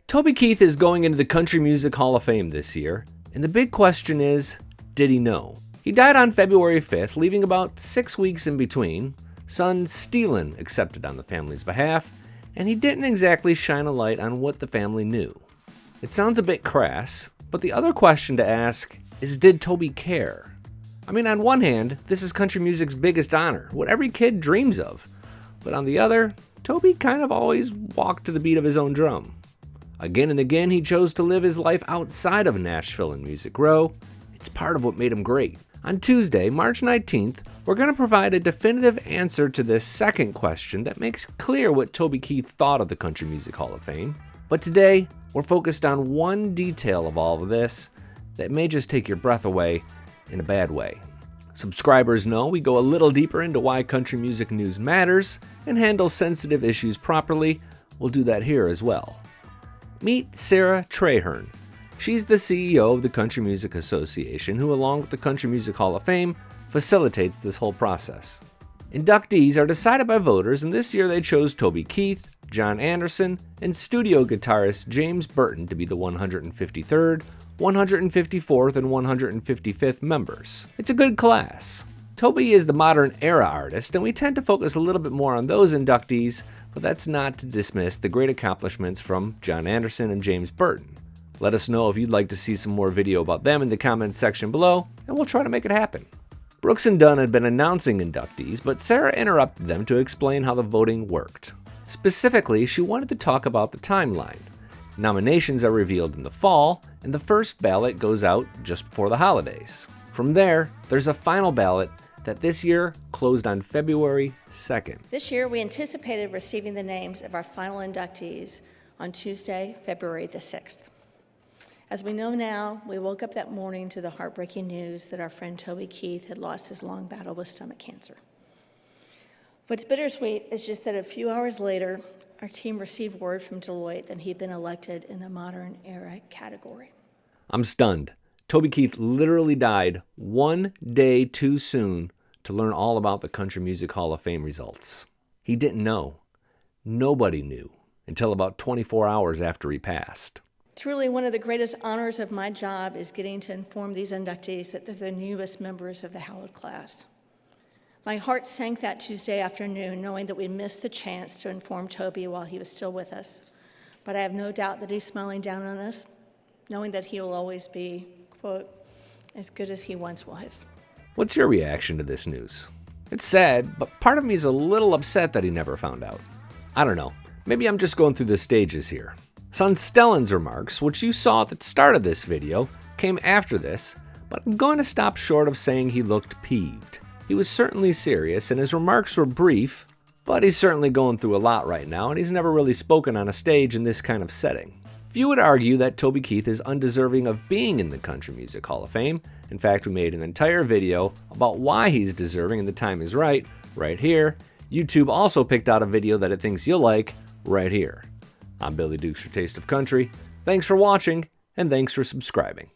Toby Keith is going into the Country Music Hall of Fame this year, and the big question is, did he know? He died on February 5th, leaving about 6 weeks in between. Son Steelen accepted on the family's behalf, and he didn't exactly shine a light on what the family knew. It sounds a bit crass, but the other question to ask is, did Toby care? I mean, on one hand, this is country music's biggest honor, what every kid dreams of. But on the other, Toby kind of always walked to the beat of his own drum. Again and again, he chose to live his life outside of Nashville and Music Row. It's part of what made him great. On Tuesday, March 19th, we're going to provide a definitive answer to this second question that makes clear what Toby Keith thought of the Country Music Hall of Fame. But today, we're focused on one detail of all of this that may just take your breath away in a bad way. Subscribers know we go a little deeper into why country music news matters and handle sensitive issues properly. We'll do that here as well. Meet Sarah Traherne. She's the CEO of the Country Music Association, who, along with the Country Music Hall of Fame, facilitates this whole process. Inductees are decided by voters, and this year they chose Toby Keith, John Anderson, and studio guitarist James Burton to be the 153rd, 154th, and 155th members. It's a good class. Toby is the modern era artist, and we tend to focus a little bit more on those inductees, but that's not to dismiss the great accomplishments from John Anderson and James Burton. Let us know if you'd like to see some more video about them in the comments section below, and we'll try to make it happen. Brooks and Dunn had been announcing inductees, but Sarah interrupted them to explain how the voting worked. Specifically, she wanted to talk about the timeline. Nominations are revealed in the fall, and the first ballot goes out just before the holidays. From there, there's a final ballot that this year closed on February 2nd. This year, we anticipated receiving the names of our final inductees on Tuesday, February the 6th. As we know now, we woke up that morning to the heartbreaking news that our friend Toby Keith had lost his long battle with stomach cancer. What's bittersweet is just that a few hours later, our team received word from Deloitte that he'd been elected in the modern era category. I'm stunned. Toby Keith literally died one day too soon to learn all about the Country Music Hall of Fame results. He didn't know. Nobody knew until about 24 hours after he passed. Truly, one of the greatest honors of my job is getting to inform these inductees that they're the newest members of the hallowed class. My heart sank that Tuesday afternoon, knowing that we missed the chance to inform Toby while he was still with us. But I have no doubt that he's smiling down on us, knowing that he will always be, quote, as good as he once was. What's your reaction to this news? It's sad, but part of me is a little upset that he never found out. I don't know. Maybe I'm just going through the stages here. Son Stellan's remarks, which you saw at the start of this video, came after this, but I'm going to stop short of saying he looked peeved. He was certainly serious, and his remarks were brief, but he's certainly going through a lot right now, and he's never really spoken on a stage in this kind of setting. Few would argue that Toby Keith is undeserving of being in the Country Music Hall of Fame. In fact, we made an entire video about why he's deserving and the time is right here. YouTube also picked out a video that it thinks you'll like right here. I'm Billy Dukes for Taste of Country. Thanks for watching, and thanks for subscribing.